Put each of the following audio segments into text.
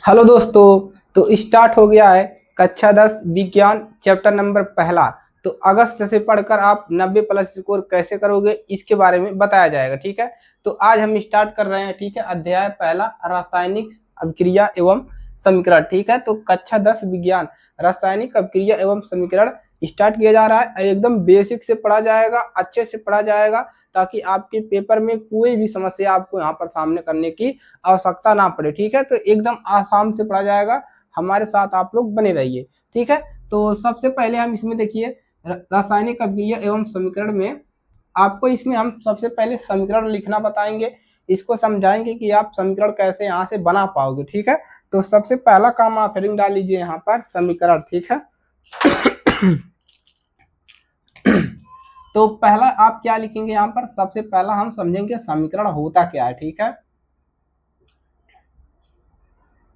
Hello दोस्तों। तो start हो गया है कक्षा 10 विज्ञान चैप्टर नंबर पहला। तो अगस्त से पढ़कर आप 90 प्लस स्कोर कैसे करोगे इसके बारे में बताया जाएगा। ठीक है, तो आज हम स्टार्ट कर रहे हैं। ठीक है, अध्याय पहला रासायनिक अभिक्रिया एवं समीकरण। ठीक है, तो कक्षा 10 विज्ञान रासायनिक अभिक्रिया एवं समीकरण स्टार्ट किया जा रहा है। एकदम बेसिक से पढ़ा जाएगा, अच्छे से पढ़ा जाएगा, ताकि आपके पेपर में कोई भी समस्या आपको यहाँ पर सामने करने की आवश्यकता ना पड़े। ठीक है, तो एकदम आसान से पढ़ा जाएगा, हमारे साथ आप लोग बने रहिए। ठीक है, तो सबसे पहले हम इसमें देखिए रासायनिक अभिक्रिया एवं समीकरण में आपको इसमें हम सबसे पहले समीकरण लिखना बताएंगे, इसको समझाएंगे कि आप समीकरण कैसे यहाँ से बना पाओगे। ठीक है, तो सबसे पहला काम आप हेडिंग डाल लीजिए यहाँ पर समीकरण। ठीक है, तो पहला आप क्या लिखेंगे यहाँ पर, सबसे पहला हम समझेंगे समीकरण होता क्या है। ठीक है,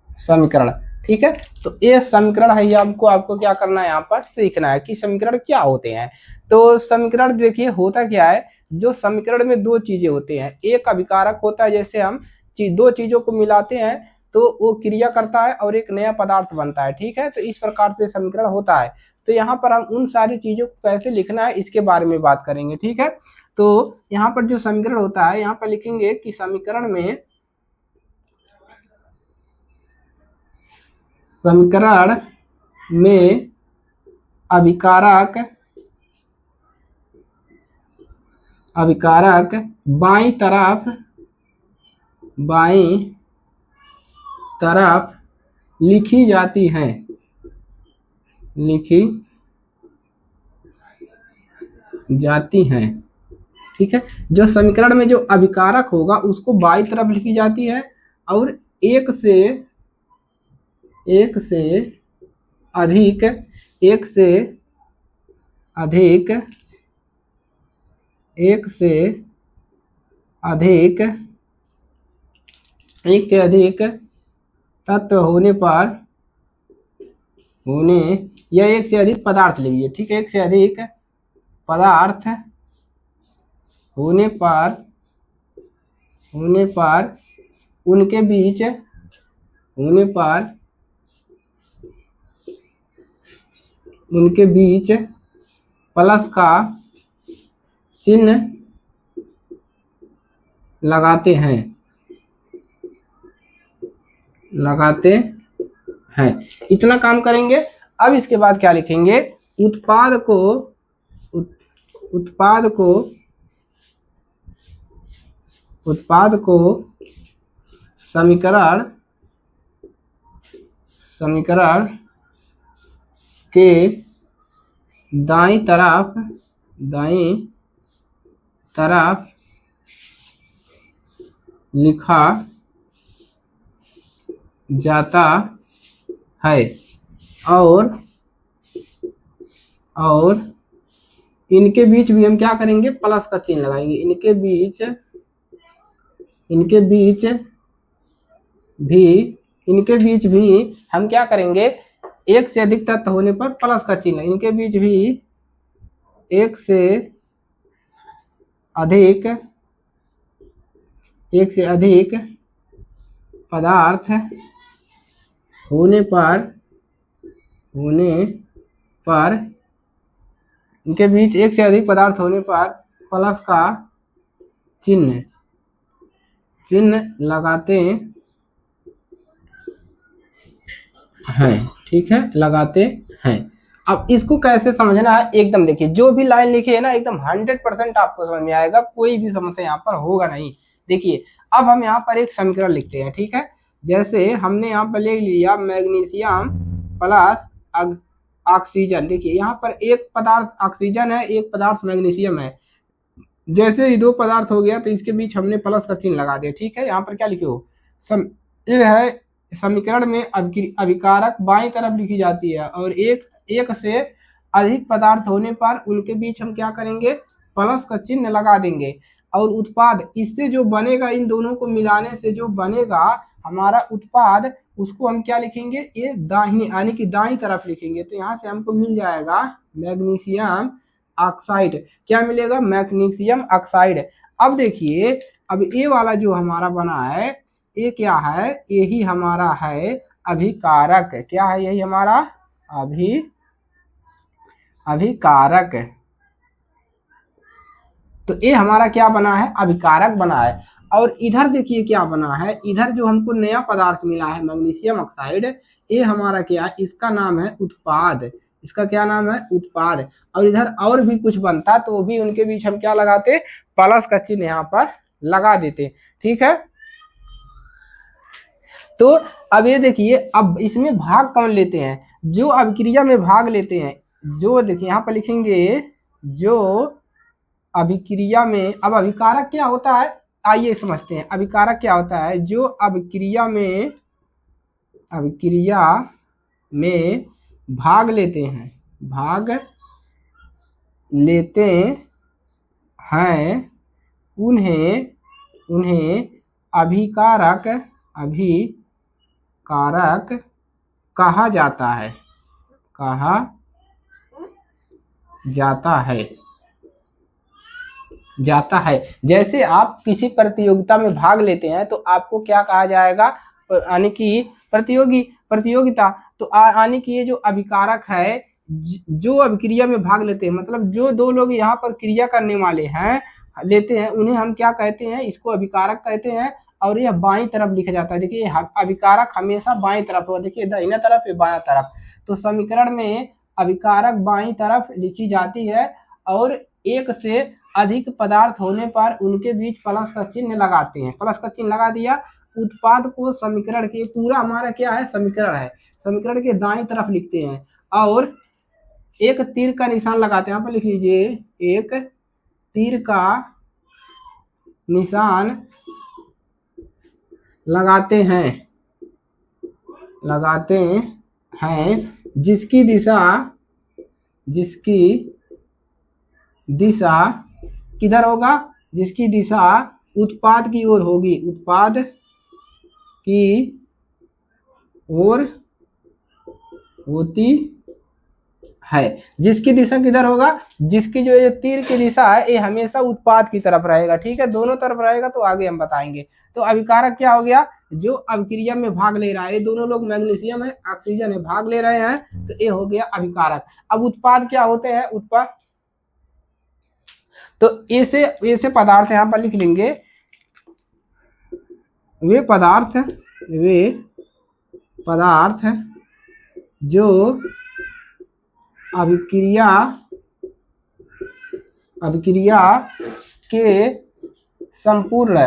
समीकरण। ठीक है, तो ये समीकरण है, ये आपको क्या करना है, यहाँ पर सीखना है कि समीकरण क्या होते हैं। तो समीकरण देखिए होता क्या है, जो समीकरण में दो चीजें होती हैं, एक अभिकारक होता है, जैसे हम दो चीजों को मिलाते हैं तो वो क्रिया करता है और एक नया पदार्थ बनता है। ठीक है, तो इस प्रकार से समीकरण होता है। तो यहाँ पर हम उन सारी चीजों को कैसे लिखना है इसके बारे में बात करेंगे। ठीक है, तो यहाँ पर जो समीकरण होता है, यहाँ पर लिखेंगे कि समीकरण में अभिकारक बाईं तरफ लिखी जाती हैं। ठीक है, जो समीकरण में जो अभिकारक होगा उसको बाईं तरफ लिखी जाती है, और एक से अधिक एक से अधिक तत्व होने या एक से अधिक पदार्थ लीजिए। ठीक है, एक से अधिक पदार्थ होने पर उनके बीच प्लस का चिन्ह लगाते हैं। इतना काम करेंगे। अब इसके बाद क्या लिखेंगे, उत्पाद को समीकरण के दाईं तरफ लिखा जाता है, और इनके बीच भी हम क्या करेंगे, प्लस का चिन्ह लगाएंगे। इनके बीच भी हम क्या करेंगे, एक से अधिक तत्व होने पर प्लस का चिन्ह, इनके बीच भी एक से अधिक पदार्थ होने पर इनके बीच एक से अधिक पदार्थ होने पर प्लस का चिन्ह लगाते हैं। ठीक है, लगाते हैं। अब इसको कैसे समझना है, एकदम देखिए, जो भी लाइन लिखी है ना, एकदम 100% आपको समझ में आएगा, कोई भी समस्या यहाँ पर होगा नहीं। देखिए, अब हम यहाँ पर एक समीकरण लिखते हैं। ठीक है, जैसे हमने यहाँ पर ले लिया मैग्नीशियम प्लस ऑक्सीजन। देखिए, यहाँ पर एक पदार्थ ऑक्सीजन है, एक पदार्थ मैग्नीशियम है। जैसे ही दो पदार्थ हो गया तो इसके बीच हमने प्लस का चिन्ह लगा दिया। ठीक है, यहाँ पर क्या लिखे हो, ये है समीकरण में अभिकारक बाईं तरफ लिखी जाती है, और एक से अधिक पदार्थ होने पर उनके बीच हम क्या करेंगे, प्लस का चिन्ह लगा देंगे। और उत्पाद, इससे जो बनेगा, इन दोनों को मिलाने से जो बनेगा हमारा उत्पाद, उसको हम क्या लिखेंगे, ये दाहिनी यानी कि दाईं तरफ लिखेंगे। तो यहाँ से हमको मिल जाएगा मैग्नीशियम ऑक्साइड। क्या मिलेगा, मैग्नीशियम ऑक्साइड। अब देखिए, अब ये वाला जो हमारा बना है, ये क्या है, ये ही हमारा है अभिकारक, क्या है यही हमारा अभिकारक। तो ये हमारा क्या बना है, अभिकारक बना है। और इधर देखिए क्या बना है, इधर जो हमको नया पदार्थ मिला है मैग्नीशियम ऑक्साइड, ये हमारा क्या है, इसका नाम है उत्पाद। इसका क्या नाम है, उत्पाद। और इधर और भी कुछ बनता तो वो भी उनके बीच हम क्या लगाते, प्लस का चिन्ह यहाँ पर लगा देते। ठीक है, तो अब ये देखिए, अब इसमें भाग कौन लेते हैं, जो अभिक्रिया में भाग लेते हैं, जो देखिए यहाँ पर लिखेंगे, जो अभिक्रिया में, अब अभिकारक क्या होता है, आइए समझते हैं। अभिकारक क्या होता है, जो अभिक्रिया में भाग लेते हैं, उन्हें अभिकारक कहा जाता है। जैसे आप किसी प्रतियोगिता में भाग लेते हैं तो आपको क्या कहा जाएगा, यानी कि प्रतियोगिता। तो यानी कि ये जो अभिकारक है, जो अभिक्रिया में भाग लेते हैं, मतलब जो दो लोग यहाँ पर क्रिया करने वाले हैं लेते हैं, उन्हें हम क्या कहते हैं, इसको अभिकारक कहते हैं। और यह बाईं तरफ लिखा जाता है। देखिए अभिकारक हमेशा बाईं तरफ हो, देखिए दाहिना तरफ या बायां तरफ। तो समीकरण में अभिकारक बाईं तरफ लिखी जाती है, और एक से अधिक पदार्थ होने पर उनके बीच प्लस का चिन्ह लगाते हैं। प्लस का चिन्ह लगा दिया। उत्पाद को समीकरण के, पूरा हमारा क्या है, समीकरण है, समीकरण के दाईं तरफ लिखते हैं और एक तीर का निशान लगाते हैं। यहाँ पर लिख लीजिए, एक तीर का निशान लगाते हैं जिसकी दिशा किधर होगा, जिसकी दिशा उत्पाद की ओर होगी, उत्पाद की ओर होती है। जिसकी दिशा किधर होगा, जिसकी जो ये तीर की दिशा है ये हमेशा उत्पाद की तरफ रहेगा। ठीक है, दोनों तरफ रहेगा तो आगे हम बताएंगे। तो अभिकारक क्या हो गया, जो अभिक्रिया में भाग ले रहा है, ये दोनों लोग मैग्नीशियम है, ऑक्सीजन है, भाग ले रहे हैं, तो ये हो गया अभिकारक। अब उत्पाद क्या होते हैं, उत्पाद, तो ऐसे पदार्थ यहाँ पर लिख लेंगे, वे पदार्थ जो अभिक्रिया के संपूर्ण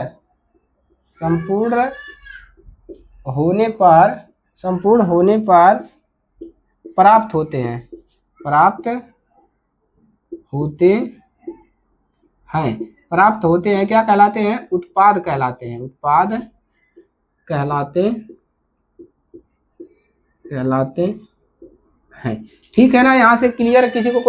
होने पर प्राप्त होते हैं, क्या कहलाते हैं, उत्पाद कहलाते हैं। ठीक है ना, यहाँ से क्लियर, किसी को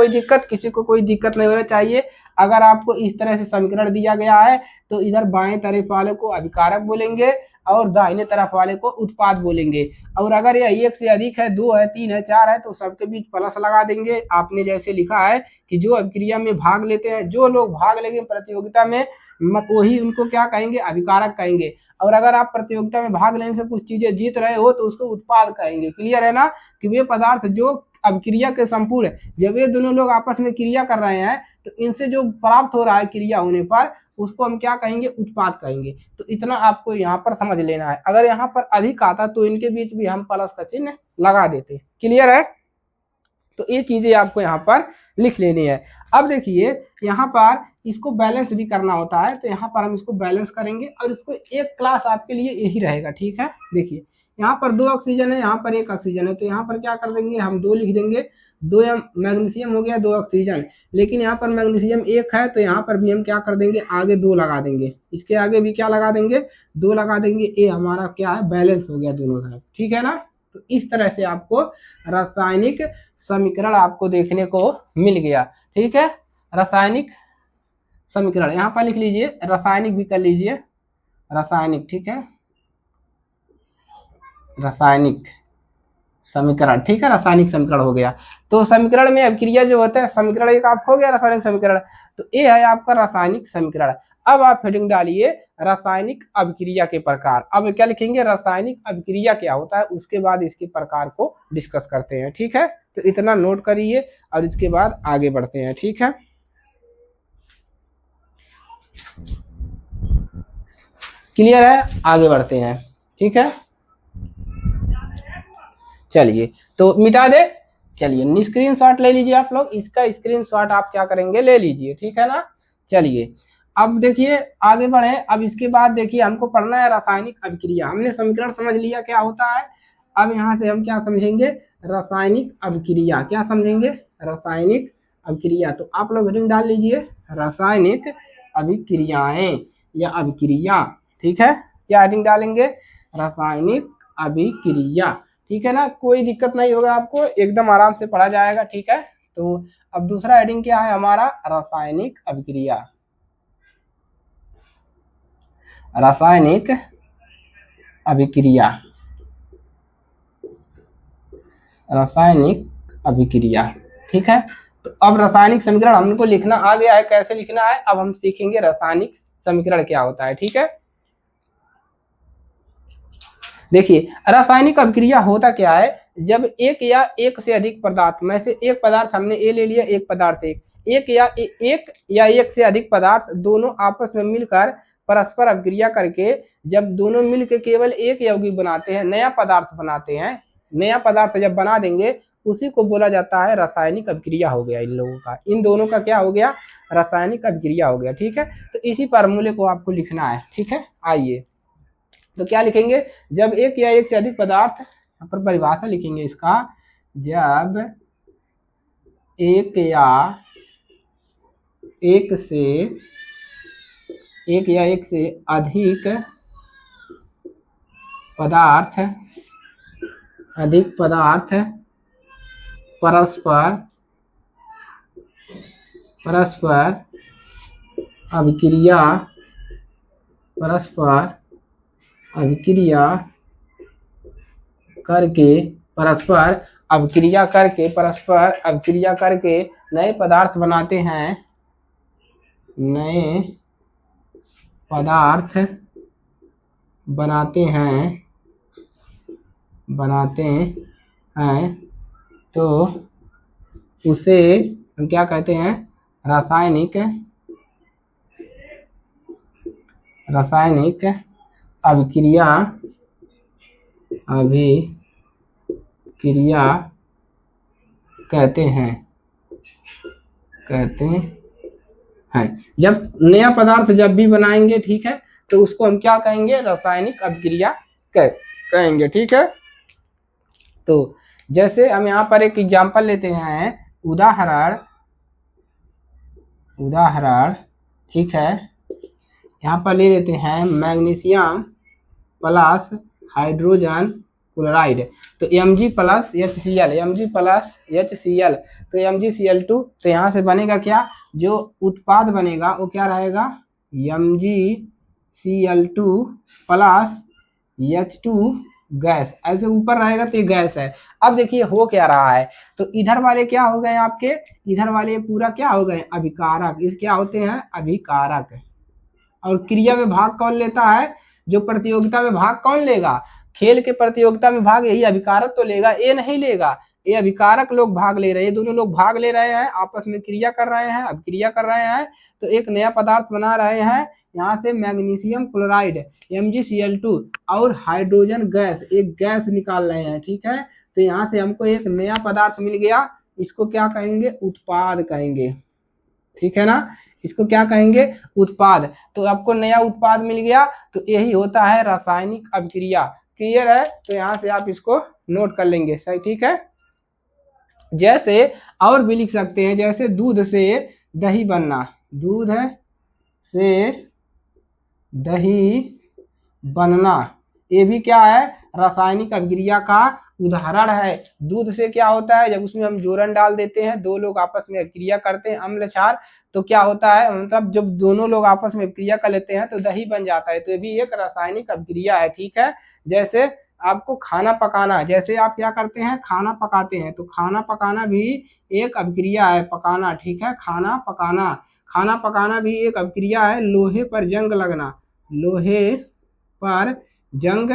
कोई दिक्कत नहीं होना चाहिए। अगर आपको इस तरह से समीकरण दिया गया है तो इधर बाएं तरफ वाले को अभिकारक बोलेंगे और दाहिने तरफ वाले को उत्पाद बोलेंगे। और अगर यह एक से अधिक है, 2 है, 3 है, 4 है, तो सबके बीच प्लस लगा देंगे। आपने जैसे लिखा है कि जो अभिक्रिया में भाग लेते हैं, जो लोग भाग लेंगे प्रतियोगिता में, वही उनको क्या कहेंगे, अभिकारक कहेंगे। और अगर आप प्रतियोगिता में भाग लेने से कुछ चीजें जीत रहे हो तो उसको उत्पाद कहेंगे। क्लियर है ना, कि वे पदार्थ जो अभिक्रिया के संपूर्ण, जब ये दोनों लोग आपस में क्रिया कर रहे हैं तो इनसे जो प्राप्त हो रहा है क्रिया होने पर, उसको हम क्या कहेंगे, उत्पाद कहेंगे। तो इतना आपको यहाँ पर समझ लेना है। अगर यहाँ पर अधिक आता तो इनके बीच भी हम प्लस का चिन्ह लगा देते। क्लियर है, तो ये चीजें आपको यहाँ पर लिख लेनी है। अब देखिए यहाँ पर इसको बैलेंस भी करना होता है, तो यहाँ पर हम इसको बैलेंस करेंगे और इसको एक क्लास आपके लिए यही रहेगा। ठीक है, देखिए यहाँ पर 2 ऑक्सीजन है, यहाँ पर 1 ऑक्सीजन है, तो यहाँ पर क्या कर देंगे, हम 2 लिख देंगे। 2 मैग्नीशियम हो गया, 2 ऑक्सीजन। लेकिन यहाँ पर मैग्नीशियम 1 है, तो यहाँ पर भी हम क्या कर देंगे, आगे 2 लगा देंगे। इसके आगे भी क्या लगा देंगे, 2 लगा देंगे। ये हमारा क्या है, बैलेंस हो गया दोनों तरफ। ठीक है ना, तो इस तरह से आपको रासायनिक समीकरण आपको देखने को मिल गया। ठीक है, रासायनिक समीकरण यहाँ पर लिख लीजिए, रासायनिक भी कर लीजिए, रासायनिक। ठीक है, रासायनिक समीकरण, ठीक है, रासायनिक समीकरण हो गया। तो समीकरण में अभिक्रिया जो होता है, समीकरण एक आपको हो गया रासायनिक समीकरण, तो ये है आपका रासायनिक समीकरण। अब आप हेडिंग डालिए रासायनिक अभिक्रिया के प्रकार। अब क्या लिखेंगे, रासायनिक अभिक्रिया क्या होता है, उसके बाद इसके प्रकार को डिस्कस करते हैं, ठीक है। तो इतना नोट करिए और इसके बाद आगे बढ़ते हैं, ठीक है। क्लियर है, आगे बढ़ते हैं, ठीक है। चलिए तो मिटा दे, चलिए स्क्रीनशॉट ले लीजिए आप लोग, इसका स्क्रीनशॉट आप क्या करेंगे, ले लीजिए, ठीक है ना। चलिए अब देखिए आगे बढ़े। अब इसके बाद देखिए हमको पढ़ना है रासायनिक अभिक्रिया। हमने समीकरण समझ लिया क्या होता है, अब यहाँ से हम क्या समझेंगे, रासायनिक अभिक्रिया। क्या समझेंगे, रासायनिक अभिक्रिया। तो आप लोग हेडिंग डाल लीजिए रासायनिक अभिक्रियाएं या अभिक्रिया, ठीक है। क्या हेडिंग डालेंगे, रासायनिक अभिक्रिया, ठीक है ना। कोई दिक्कत नहीं होगा आपको, एकदम आराम से पढ़ा जाएगा, ठीक है। तो अब दूसरा हेडिंग क्या है हमारा, रासायनिक अभिक्रिया। रासायनिक अभिक्रिया, रासायनिक अभिक्रिया, ठीक है। तो अब रासायनिक समीकरण हमको लिखना आ गया है, कैसे लिखना है अब हम सीखेंगे, रासायनिक समीकरण क्या होता है, ठीक है। देखिए रासायनिक अभिक्रिया होता क्या है, जब एक या एक से अधिक पदार्थ में से एक पदार्थ, हमने ए ले लिया, एक पदार्थ एक या एक से अधिक पदार्थ दोनों आपस में मिलकर परस्पर अभिक्रिया करके जब दोनों मिलकर केवल एक यौगिक बनाते हैं, नया पदार्थ बनाते हैं, नया पदार्थ जब बना देंगे उसी को बोला जाता है रासायनिक अभिक्रिया हो गया। इन लोगों का, इन दोनों का क्या हो गया, रासायनिक अभिक्रिया हो गया, ठीक है। तो इसी फार्मूले को आपको लिखना है, ठीक है। आइए तो क्या लिखेंगे, जब एक या एक से अधिक पदार्थ, यहाँ पर परिभाषा लिखेंगे इसका, जब एक या एक से अधिक पदार्थ परस्पर अभिक्रिया करके नए पदार्थ बनाते हैं, तो उसे हम क्या कहते हैं, रासायनिक अभिक्रिया कहते हैं। जब नया पदार्थ जब भी बनाएंगे, ठीक है, तो उसको हम क्या कहेंगे, रासायनिक अभिक्रिया कहेंगे, ठीक है। तो जैसे हम यहाँ पर एक एग्जांपल लेते हैं, उदाहरण, ठीक है। यहाँ पर ले लेते हैं मैग्नीशियम प्लस हाइड्रोजन क्लोराइड, तो Mg प्लस HCl, तो MgCl2, तो यहाँ से बनेगा क्या, जो उत्पाद बनेगा वो क्या रहेगा, MgCl2 प्लस H2 गैस, ऐसे ऊपर रहेगा तो ये गैस है। अब देखिए हो क्या रहा है, तो इधर वाले क्या हो गए आपके, इधर वाले पूरा क्या हो गए, अभिकारक। इस क्या होते हैं, अभिकारक। और क्रिया में भाग कौन लेता है, जो प्रतियोगिता में भाग कौन लेगा, खेल के प्रतियोगिता में भाग यही अभिकारक तो लेगा, ये नहीं लेगा, ये अभिकारक लोग भाग ले रहे हैं, दोनों लोग भाग ले रहे हैं, आपस में क्रिया कर रहे हैं, अभिक्रिया कर रहे हैं, तो एक नया पदार्थ बना रहे हैं। यहाँ से मैग्नीशियम क्लोराइड MgCl2 और हाइड्रोजन गैस, एक गैस निकाल रहे हैं, ठीक है। तो यहाँ से हमको एक नया पदार्थ मिल गया, इसको क्या कहेंगे, उत्पाद कहेंगे, ठीक है ना। इसको क्या कहेंगे, उत्पाद। तो आपको नया उत्पाद मिल गया, तो यही होता है रासायनिक अभिक्रिया। क्लियर है, तो यहाँ से आप इसको नोट कर लेंगे, सही, ठीक है। जैसे और भी लिख सकते हैं, जैसे दूध से दही बनना, दूध से दही बनना, ये भी क्या है, रासायनिक अभिक्रिया का उदाहरण है। दूध से क्या होता है, जब उसमें हम जोरन डाल देते हैं, दो लोग आपस में अभिक्रिया करते हैं, अम्ल क्षार, तो क्या होता है, मतलब जब दोनों लोग आपस में अभिक्रिया कर लेते हैं तो दही बन जाता है, तो ये भी एक रासायनिक अभिक्रिया है, ठीक है। जैसे आपको खाना पकाना, जैसे आप क्या करते हैं, खाना पकाते हैं, तो खाना पकाना भी एक अभिक्रिया है, पकाना, ठीक है, खाना पकाना, खाना पकाना भी एक अभिक्रिया है। लोहे पर जंग लगना, लोहे पर जंग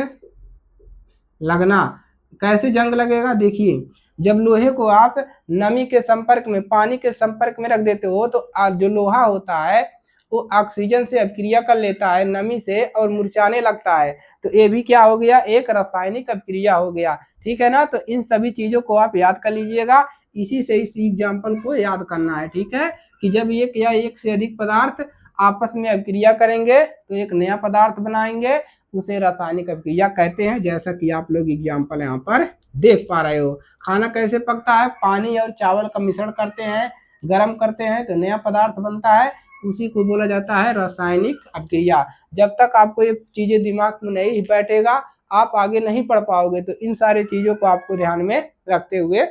लगना, कैसे जंग लगेगा, देखिए जब लोहे को आप नमी के संपर्क में, पानी के संपर्क में रख देते हो, तो जो लोहा होता है वो ऑक्सीजन से अभिक्रिया कर लेता है नमी से और मुरझाने लगता है। तो ये भी क्या हो गया, एक रासायनिक अभिक्रिया हो गया, ठीक है ना। तो इन सभी चीजों को आप याद कर लीजिएगा, इसी से इस एग्जाम्पल को याद करना है, ठीक है, कि जब एक या एक से अधिक पदार्थ आपस में अभिक्रिया करेंगे तो एक नया पदार्थ बनाएंगे, उसे रासायनिक अभिक्रिया कहते हैं। जैसा कि आप लोग एग्जाम्पल यहाँ पर देख पा रहे हो। खाना कैसे पकता है, पानी और चावल का मिश्रण करते हैं, गर्म करते हैं तो नया पदार्थ बनता है, उसी को बोला जाता है रासायनिक अभिक्रिया। जब तक आपको ये चीजें दिमाग में नहीं बैठेगा आप आगे नहीं पढ़ पाओगे। तो इन सारी चीजों को आपको ध्यान में रखते हुए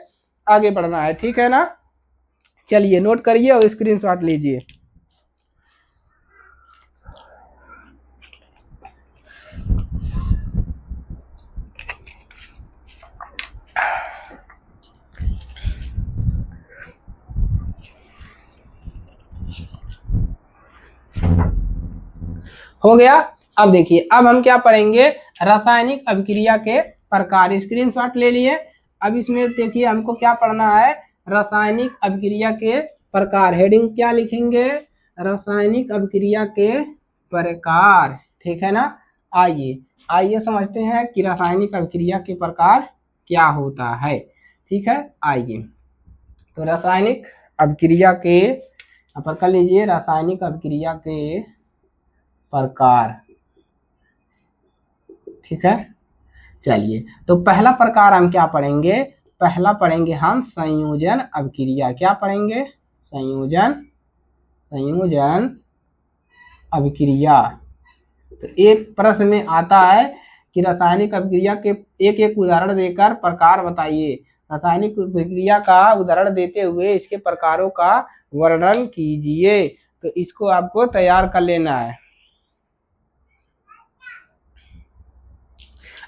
आगे बढ़ना है, ठीक है ना। चलिए नोट करिए और स्क्रीनशॉट लीजिए। हो गया। अब देखिए, अब हम क्या पढ़ेंगे, रासायनिक अभिक्रिया के प्रकार। स्क्रीनशॉट ले लिए। अब इसमें देखिए हमको क्या पढ़ना है, रासायनिक अभिक्रिया के प्रकार। हेडिंग क्या लिखेंगे, रासायनिक अभिक्रिया के प्रकार, ठीक है ना। आइए आइए समझते हैं कि रासायनिक अभिक्रिया के प्रकार क्या होता है, ठीक है। आइए तो रासायनिक अभिक्रिया के पर कर लीजिए, रासायनिक अभिक्रिया के प्रकार, ठीक है। चलिए तो पहला प्रकार हम क्या पढ़ेंगे, पहला पढ़ेंगे हम संयोजन अभिक्रिया। क्या पढ़ेंगे, संयोजन अभिक्रिया। तो एक प्रश्न में आता है कि रासायनिक अभिक्रिया के एक एक उदाहरण देकर प्रकार बताइए। रासायनिक अभिक्रिया का उदाहरण देते हुए इसके प्रकारों का वर्णन कीजिए। तो इसको आपको तैयार कर लेना है।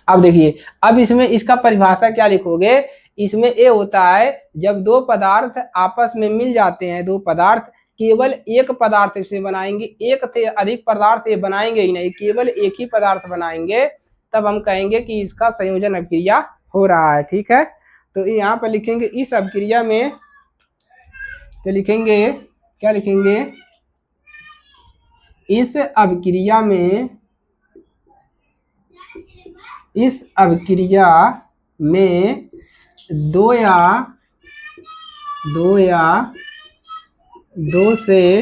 अब देखिए, अब इसमें इसका परिभाषा क्या लिखोगे, इसमें ये होता है जब दो पदार्थ आपस में मिल जाते हैं, दो पदार्थ केवल एक पदार्थ से बनाएंगे, एक से अधिक पदार्थ से बनाएंगे ही नहीं, केवल एक ही पदार्थ बनाएंगे, तब हम कहेंगे कि इसका संयोजन अभिक्रिया हो रहा है, ठीक है। तो यहाँ पर लिखेंगे इस अभिक्रिया में, तो लिखेंगे क्या लिखेंगे, इस अभिक्रिया में, इस अभिक्रिया में दो से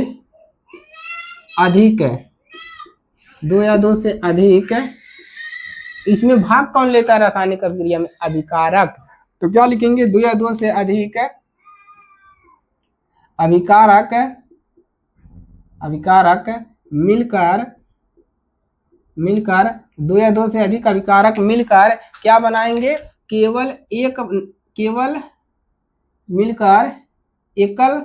अधिक, दो या दो से अधिक, इसमें भाग कौन लेता है रासायनिक अभिक्रिया में, अभिकारक। तो क्या लिखेंगे, दो या दो से अधिक अभिकारक, अभिकारक मिलकर दो या दो से अधिक अभिकारक मिलकर क्या बनाएंगे, केवल मिलकर एकल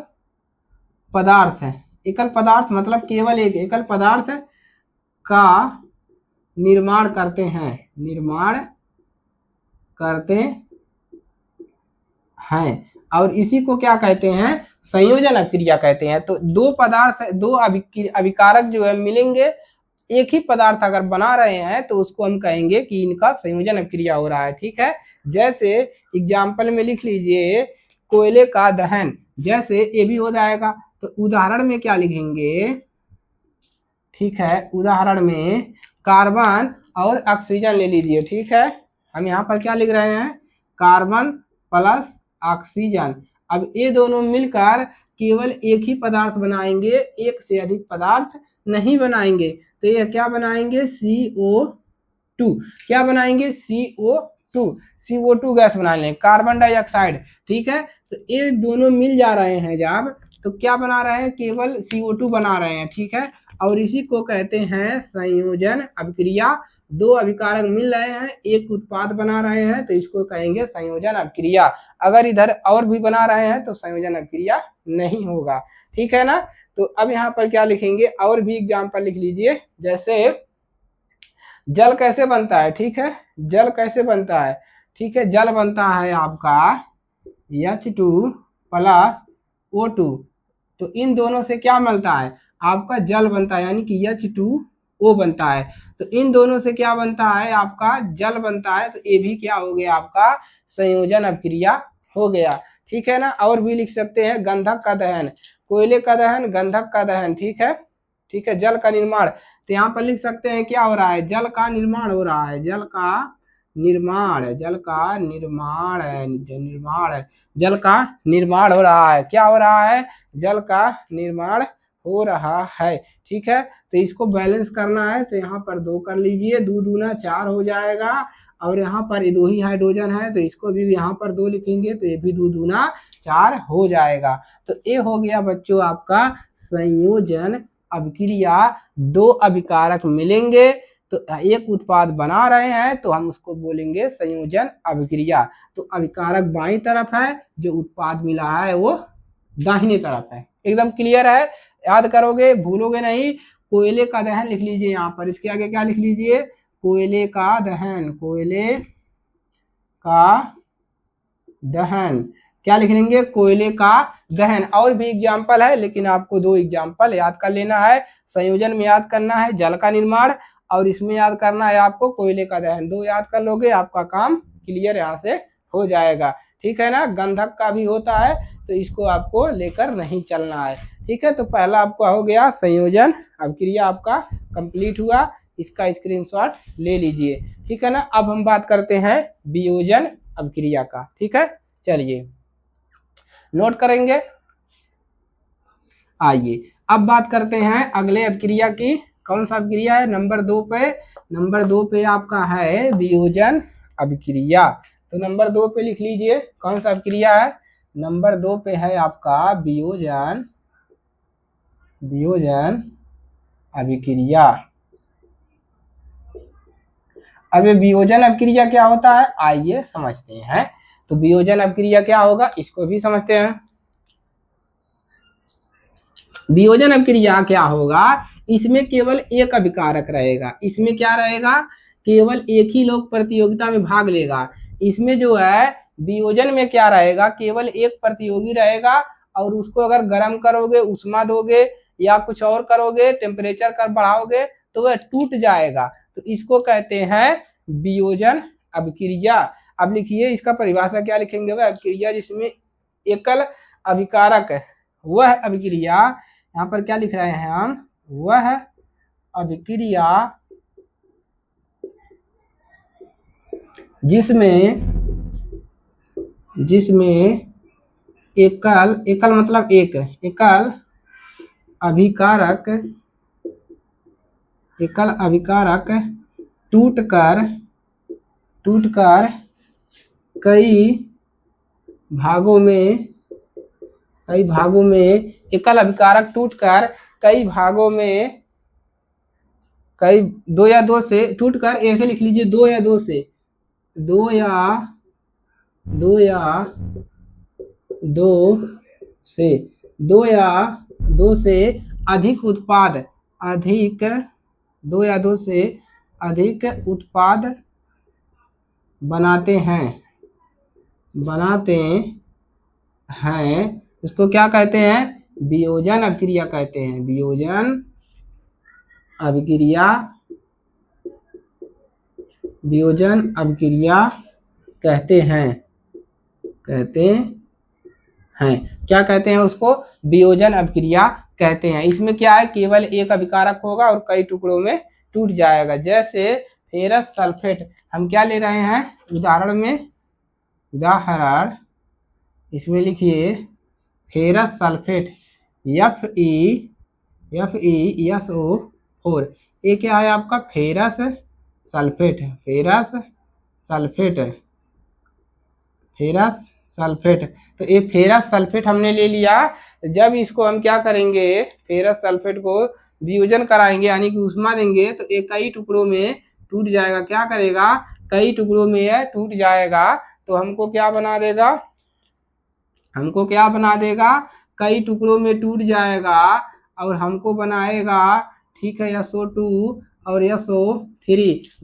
पदार्थ है। एकल पदार्थ मतलब केवल एक एकल पदार्थ का निर्माण करते हैं, और इसी को क्या कहते हैं, संयोजन अभिक्रिया कहते हैं। तो दो पदार्थ, दो अभिकारक जो है मिलेंगे, एक ही पदार्थ अगर बना रहे हैं तो उसको हम कहेंगे कि इनका संयोजन अभिक्रिया हो रहा है, ठीक है। जैसे एग्जाम्पल में लिख लीजिए कोयले का दहन, जैसे ये भी हो जाएगा। तो उदाहरण में क्या लिखेंगे, ठीक है, उदाहरण में कार्बन और ऑक्सीजन ले लीजिए, ठीक है। हम यहाँ पर क्या लिख रहे हैं, कार्बन प्लस ऑक्सीजन। अब ये दोनों मिलकर केवल एक ही पदार्थ बनाएंगे, एक से अधिक पदार्थ नहीं बनाएंगे। तो ये क्या बनाएंगे, CO2। क्या बनाएंगे, CO2 गैस बना लें, कार्बन डाइऑक्साइड, ठीक है। तो ये दोनों मिल जा रहे हैं जब, तो क्या बना रहे हैं, केवल CO2 बना रहे हैं, ठीक है। और इसी को कहते हैं संयोजन अभिक्रिया। दो अभिकारक मिल रहे हैं, एक उत्पाद बना रहे हैं, तो इसको कहेंगे संयोजन अभिक्रिया। अगर इधर और भी बना रहे हैं तो संयोजन अभिक्रिया नहीं होगा, ठीक है ना। तो अब यहाँ पर क्या लिखेंगे, और भी एग्जाम्पल लिख लीजिए। जैसे जल कैसे बनता है, ठीक है, जल कैसे बनता है, ठीक है, जल बनता है आपका H2 + O2। तो इन दोनों से क्या मिलता है, आपका जल बनता है, यानी कि H2O बनता है। तो इन दोनों से क्या बनता है, आपका जल बनता है। तो ये भी क्या हो गया, आपका संयोजन अभिक्रिया हो गया, ठीक है ना। और भी लिख सकते हैं गंधक का दहन, कोयले का दहन, गंधक का दहन, ठीक है, ठीक है, जल का निर्माण। तो यहाँ पर लिख सकते हैं क्या हो रहा है, जल का निर्माण हो रहा है, जल का निर्माण, जल का निर्माण है, निर्माण है, जल का निर्माण हो रहा है, क्या हो रहा है, जल का निर्माण हो रहा है, ठीक है। तो इसको बैलेंस करना है, तो यहाँ पर 2 कर लीजिए, 2 दूना 4 हो जाएगा। और यहाँ पर 2 ही हाइड्रोजन है, तो इसको भी यहाँ पर 2 लिखेंगे, तो ये भी 2 दूना 4 हो जाएगा। तो ये हो गया बच्चों आपका संयोजन अभिक्रिया। 2 अभिकारक मिलेंगे तो एक उत्पाद बना रहे हैं, तो हम उसको बोलेंगे संयोजन अभिक्रिया। तो अभिकारक बाईं तरफ है, जो उत्पाद मिला है वो दाहिने तरफ है। एकदम क्लियर है, याद करोगे, भूलोगे नहीं। कोयले का दहन लिख लीजिए यहाँ पर, इसके आगे क्या लिख लीजिए, कोयले का दहन, कोयले का दहन, क्या लिख लेंगे, कोयले का दहन। और भी एग्जाम्पल है, लेकिन आपको 2 एग्जाम्पल याद कर लेना है। संयोजन में याद करना है जल का निर्माण, और इसमें याद करना है आपको कोयले का दहन। 2 याद कर लोगे, आपका काम क्लियर यहाँ से हो जाएगा, ठीक है ना। गंधक का भी होता है, तो इसको आपको लेकर नहीं चलना है, ठीक है। तो पहला आपका हो गया संयोजन अभिक्रिया, आपका कंप्लीट हुआ, इसका स्क्रीनशॉट ले लीजिए, ठीक है ना। अब हम बात करते हैं वियोजन अभिक्रिया का, ठीक है, चलिए नोट करेंगे। आइए अब बात करते हैं अगले अभिक्रिया की। कौन सा अभिक्रिया है, नंबर 2 पे, नंबर 2 पे आपका है वियोजन अभिक्रिया। तो नंबर 2 पे लिख लीजिए कौन सा अभिक्रिया है, नंबर 2 पे है आपका वियोजन, वियोजन अभिक्रिया। अब ये वियोजन अभिक्रिया क्या होता है, आइए समझते हैं। तो वियोजन अभिक्रिया क्या होगा, इसको भी समझते हैं। वियोजन अभिक्रिया क्या होगा, इसमें केवल एक अभिकारक रहेगा, इसमें क्या रहेगा, केवल एक ही लोग प्रतियोगिता में भाग लेगा। इसमें जो है वियोजन में क्या रहेगा, केवल एक प्रतियोगी रहेगा, और उसको अगर गर्म करोगे, उष्मा दोगे या कुछ और करोगे, टेम्परेचर कर बढ़ाओगे, तो वह टूट जाएगा। तो इसको कहते हैं वियोजन अभिक्रिया। अब लिखिए इसका परिभाषा क्या लिखेंगे, वह अभिक्रिया जिसमें एकल अभिकारक है, वह अभिक्रिया, यहाँ पर क्या लिख रहे हैं हम, वह अभिक्रिया जिसमें, जिसमें एकल, एकल मतलब एक, एकल अभिकारक, एकल अभिकारक टूटकर, टूटकर कई भागों में, कई भागों में, एकल अभिकारक टूटकर कई भागों में, कई 2 या 2 से टूटकर, ऐसे लिख लीजिए 2 या 2 से, 2 या 2 या 2 से, 2 या 2 से अधिक उत्पाद, अधिक 2 या 2 से अधिक उत्पाद बनाते हैं, बनाते हैं, उसको क्या कहते हैं, वियोजन अभिक्रिया कहते हैं, वियोजन अभिक्रिया, वियोजन अभिक्रिया कहते हैं, कहते हैं, क्या कहते हैं उसको, वियोजन अभिक्रिया कहते हैं। इसमें क्या है, केवल एक अभिकारक होगा और कई टुकड़ों में टूट जाएगा। जैसे फेरस सल्फेट, हम क्या ले रहे हैं उदाहरण में, उदाहरण इसमें लिखिए फेरस सल्फेट FeSO4, ये क्या है आपका ferrous sulphate, ferrous sulphate, ferrous sulphate. तो ये फेरस सल्फेट हमने ले लिया। जब इसको हम क्या करेंगे, फेरस सल्फेट को वियोजन कराएंगे, यानी कि उष्मा देंगे, तो ये कई टुकड़ों में टूट जाएगा। क्या करेगा, कई टुकड़ों में यह टूट जाएगा। तो हमको क्या बना देगा, हमको क्या बना देगा, कई टुकड़ों में टूट जाएगा और हमको बनाएगा, ठीक है, SO2 और SO3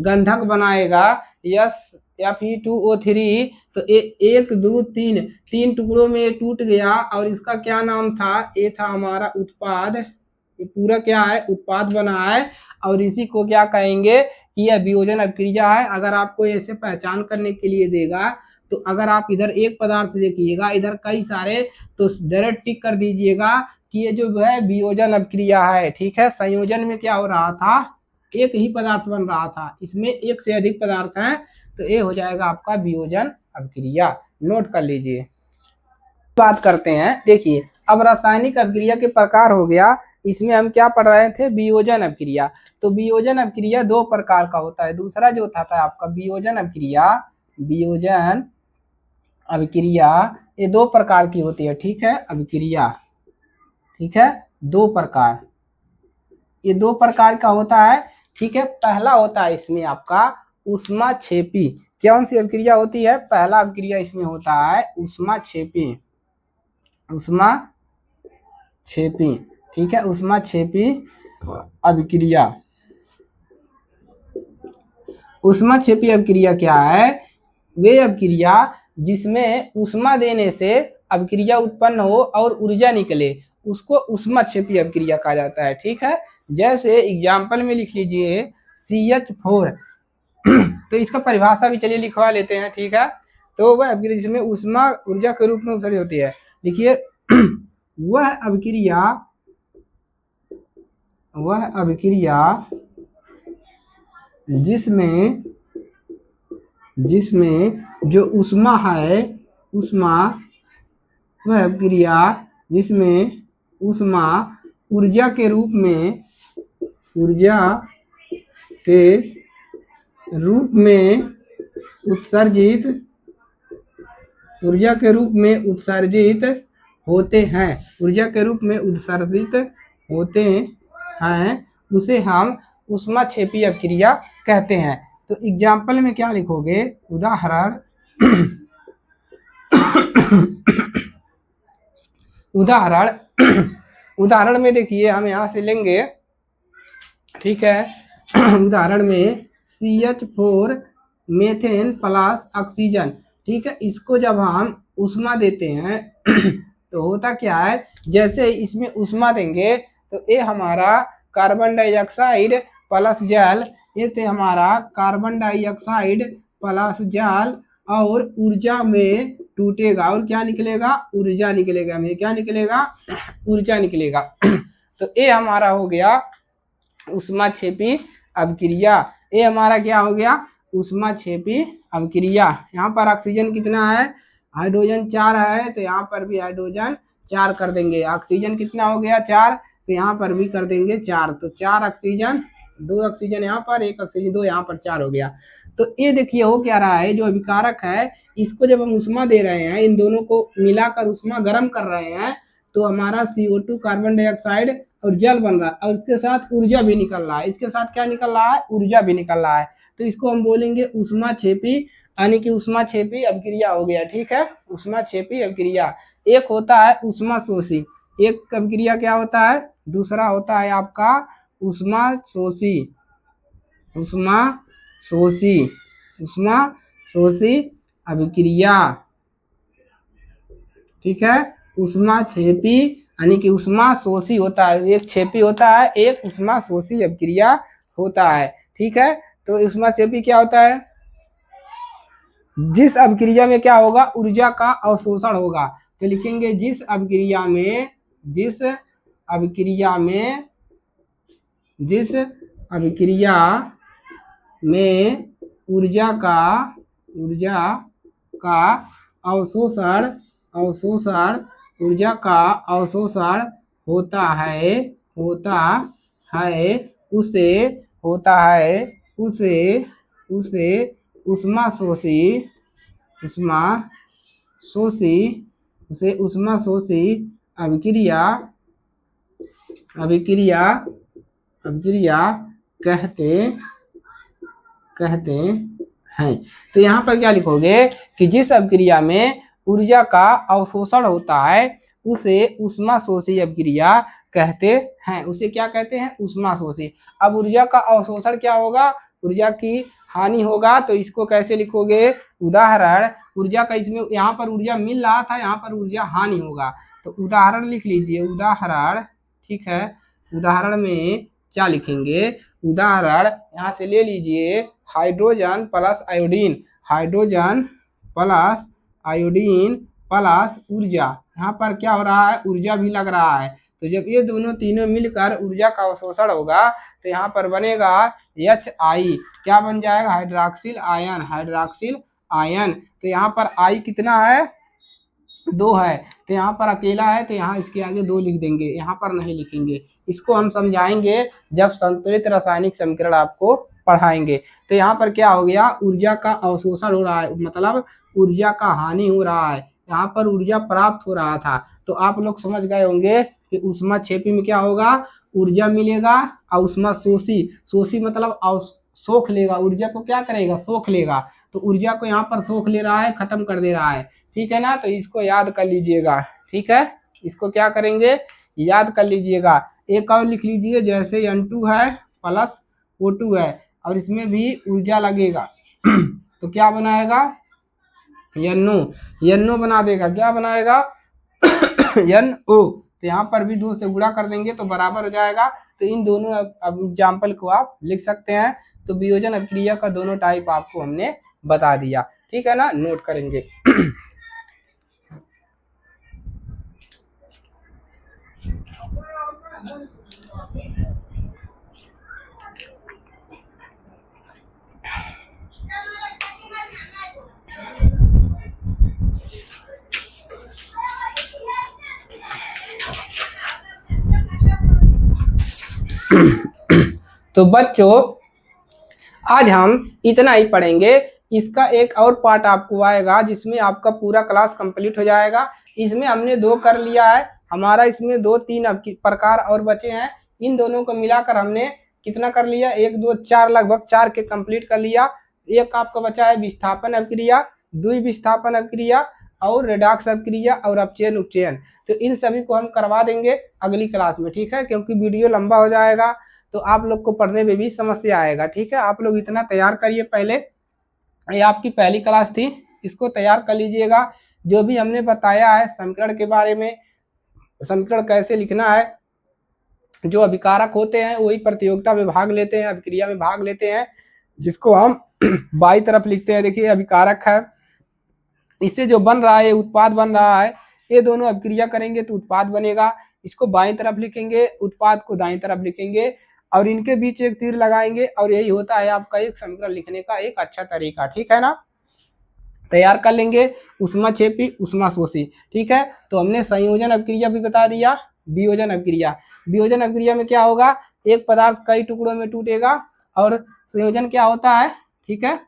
गंधक बनाएगा Fe2O3। तो 1 2 3 3 टुकड़ों में ये टूट गया और इसका क्या नाम था, ये था हमारा उत्पाद। ये पूरा क्या है, उत्पाद बना है। और इसी को क्या कहेंगे कि यह वियोजन अभिक्रिया है। अगर आपको ऐसे पहचान करने के लिए देगा तो अगर आप इधर एक पदार्थ देखिएगा, इधर कई सारे, तो डायरेक्ट टिक कर दीजिएगा कि ये जो है वियोजन अभिक्रिया है। ठीक है, संयोजन में क्या हो रहा था, एक ही पदार्थ बन रहा था, इसमें एक से अधिक पदार्थ हैं, तो ये हो जाएगा आपका वियोजन अभिक्रिया। नोट कर लीजिए। बात करते हैं, देखिए अब रासायनिक अभिक्रिया के प्रकार हो गया। इसमें हम क्या पढ़ रहे थे, वियोजन अभिक्रिया। तो वियोजन अभिक्रिया दो प्रकार का होता है। दूसरा जो था आपका वियोजन अभिक्रिया, वियोजन अभिक्रिया ये दो प्रकार की होती है। ठीक है, अभिक्रिया, ठीक है, दो प्रकार, ये दो प्रकार का होता है। ठीक है, पहला होता है इसमें आपका ऊष्माक्षेपी। कौन सी अभिक्रिया होती है, पहला अभिक्रिया इसमें होता है ऊष्माक्षेपी, ऊष्माक्षेपी। ठीक है, ऊष्माक्षेपी अभिक्रिया। ऊष्माक्षेपी अभिक्रिया क्या है, वे अभिक्रिया जिसमें ऊष्मा देने से अभिक्रिया उत्पन्न हो और ऊर्जा निकले, उसको ऊष्माक्षेपी अभिक्रिया कहा जाता है। ठीक है, जैसे एग्जाम्पल में लिख लीजिए CH4 तो इसका परिभाषा भी चलिए लिखवा लेते हैं। ठीक है, तो वह अभिक्रिया जिसमें ऊष्मा ऊर्जा के रूप में उत्सर्जित होती है। देखिए वह अभिक्रिया जिसमें जो ऊष्मा है, वह अभिक्रिया जिसमें ऊष्मा ऊर्जा के रूप में उत्सर्जित होते हैं, उसे हम ऊष्माक्षेपी अभिक्रिया कहते हैं। तो एग्जाम्पल में क्या लिखोगे, उदाहरण में देखिए हम यहाँ से लेंगे। ठीक है, उदाहरण में CH4 मेथेन प्लस ऑक्सीजन। ठीक है, इसको जब हम ऊष्मा देते हैं तो होता क्या है, जैसे इसमें ऊष्मा देंगे तो ये हमारा कार्बन डाइऑक्साइड प्लस जल, ये थे हमारा कार्बन डाइऑक्साइड प्लस जल, और ऊर्जा में टूटेगा और क्या निकलेगा, ऊर्जा निकलेगा। में क्या निकलेगा, ऊर्जा निकलेगा। तो ये हमारा हो गया ऊष्माक्षेपी अभिक्रिया। ये हमारा क्या हो गया, ऊष्माक्षेपी अभिक्रिया। यहाँ पर ऑक्सीजन कितना है, हाइड्रोजन 4 है, तो यहाँ पर भी हाइड्रोजन 4 कर देंगे। ऑक्सीजन कितना हो गया, 4, तो यहाँ पर भी कर देंगे 4। तो 4 ऑक्सीजन, 2 ऑक्सीजन यहाँ पर, 1 ऑक्सीजन 2 यहाँ पर, 4 हो गया। तो ये देखिए हो क्या रहा है, जो अभिकारक है इसको जब हम ऊष्मा दे रहे हैं, इन दोनों को मिलाकर ऊष्मा गर्म कर रहे हैं, तो हमारा CO2 कार्बन डाइऑक्साइड और जल बन रहा है, और इसके साथ ऊर्जा भी निकल रहा है। इसके साथ क्या निकल रहा है, ऊर्जा भी निकल रहा है। तो इसको हम बोलेंगे ऊष्माक्षेपी, यानी कि ऊष्माक्षेपी अभिक्रिया हो गया। ठीक है, ऊष्माक्षेपी अभिक्रिया। एक होता है ऊष्मा शोषी, एक अभिक्रिया क्या होता है, दूसरा होता है आपका ऊष्मा शोषी अभिक्रिया। ठीक है, ऊष्माक्षेपी यानी कि ऊष्मा शोषी होता है, एक क्षेपी होता है, एक ऊष्मा शोषी अभिक्रिया होता है। ठीक है, तो ऊष्माक्षेपी क्या होता है, जिस अभिक्रिया में क्या होगा, ऊर्जा का अवशोषण होगा। तो लिखेंगे जिस अभिक्रिया में ऊर्जा का अवशोषण होता है उसे ऊष्मा शोषी अभिक्रिया कहते हैं। तो यहाँ पर क्या लिखोगे कि जिस अभिक्रिया में ऊर्जा का अवशोषण होता है उसे ऊष्मा शोषी अभिक्रिया कहते हैं। उसे क्या कहते हैं, ऊष्मा शोषी। अब ऊर्जा का अवशोषण क्या होगा, ऊर्जा की हानि होगा तो इसको कैसे लिखोगे, उदाहरण ऊर्जा का, इसमें यहाँ पर ऊर्जा मिल रहा था, यहाँ पर ऊर्जा हानि होगा तो उदाहरण लिख लीजिए, उदाहरण, ठीक है। उदाहरण में क्या लिखेंगे, उदाहरण यहाँ से ले लीजिए, hydrogen plus iodine, hydrogen plus iodine plus ऊर्जा, यहाँ पर क्या हो रहा है, ऊर्जा भी लग रहा है। तो जब ये दोनों तीनों मिलकर ऊर्जा का अवशोषण होगा तो यहाँ पर बनेगा HI, क्या बन जाएगा, हाइड्रॉक्सिल आयन, हाइड्रॉक्सिल आयन। तो यहाँ पर I कितना है, 2 है, तो यहाँ पर अकेला है तो यहाँ इसके आगे 2 लिख देंगे, यहाँ पर नहीं लिखेंगे। इसको हम समझाएंगे जब संतुलित रासायनिक समीकरण आपको पढ़ाएंगे। तो यहाँ पर क्या हो गया, ऊर्जा का अवशोषण हो रहा है, मतलब ऊर्जा का हानि हो रहा है, यहाँ पर ऊर्जा प्राप्त हो रहा था। तो आप लोग समझ गए होंगे कि ऊष्माक्षेपी में क्या होगा, ऊर्जा मिलेगा, और ऊष्माशोषी, शोषी मतलब सोख लेगा, ऊर्जा को क्या करेगा, सोख लेगा। तो ऊर्जा को यहाँ पर सोख ले रहा है, खत्म कर दे रहा है, ठीक है ना। तो इसको याद कर लीजिएगा, ठीक है, इसको क्या करेंगे, याद कर लीजिएगा। एक और लिख लीजिए, जैसे N2 है प्लस O2 है और इसमें भी ऊर्जा लगेगा तो क्या बनाएगा, NO बना देगा, क्या बनाएगा NO। तो यहाँ पर भी 2 से गुणा कर देंगे तो बराबर हो जाएगा। तो इन दोनों एग्जाम्पल को आप लिख सकते हैं। तो वियोजन अभिक्रिया का दोनों टाइप आपको हमने बता दिया, ठीक है ना, नोट करेंगे। तो बच्चों आज हम इतना ही पढ़ेंगे, इसका एक और पार्ट आपको आएगा जिसमें आपका पूरा क्लास कंप्लीट हो जाएगा। इसमें हमने 2 कर लिया है, हमारा इसमें 2-3 प्रकार और बचे हैं, इन दोनों को मिलाकर हमने कितना कर लिया, 1 2 4, लगभग 4 के कंप्लीट कर लिया। एक आपका बचा है विस्थापन अभिक्रिया, द्विविस्थापन अभिक्रिया और रेडॉक्स अभिक्रिया और अपचयन उपचयन। तो इन सभी को हम करवा देंगे अगली क्लास में, ठीक है, क्योंकि वीडियो लंबा हो जाएगा तो आप लोग को पढ़ने में भी समस्या आएगा, ठीक है। आप लोग इतना तैयार करिए, पहले ये आपकी पहली क्लास थी, इसको तैयार कर लीजिएगा। जो भी हमने बताया है समीकरण के बारे में, समीकरण कैसे लिखना है, जो अभिकारक होते हैं वही प्रतियोगिता में भाग लेते हैं, अभिक्रिया में भाग लेते हैं, जिसको हम बाई तरफ लिखते हैं। देखिए अभिकारक है, इससे जो बन रहा है उत्पाद बन रहा है, ये दोनों अभिक्रिया करेंगे तो उत्पाद बनेगा। इसको बाईं तरफ लिखेंगे, उत्पाद को दाईं तरफ लिखेंगे और इनके बीच एक तीर लगाएंगे और यही होता है आपका एक समीकरण लिखने का एक अच्छा तरीका, ठीक है ना। तैयार कर लेंगे ऊष्माक्षेपी ऊष्माशोषी, ठीक है। तो हमने संयोजन अभिक्रिया भी बता दिया, वियोजन अभिक्रिया। वियोजन अभिक्रिया में क्या होगा, एक पदार्थ कई टुकड़ों में टूटेगा, और संयोजन क्या होता है, ठीक है,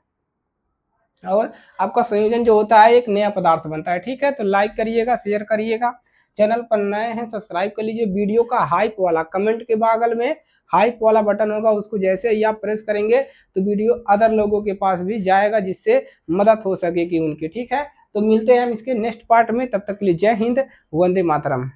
और आपका संयोजन जो होता है एक नया पदार्थ बनता है, ठीक है। तो लाइक करिएगा, शेयर करिएगा, चैनल पर नए हैं सब्सक्राइब कर लीजिए। वीडियो का हाइप वाला कमेंट के बगल में हाइप वाला बटन होगा, उसको जैसे ही आप प्रेस करेंगे तो वीडियो अदर लोगों के पास भी जाएगा, जिससे मदद हो सकेगी उनकी, ठीक है। तो मिलते हैं हम इसके नेक्स्ट पार्ट में, तब तक के लिए जय हिंद, वंदे मातरम।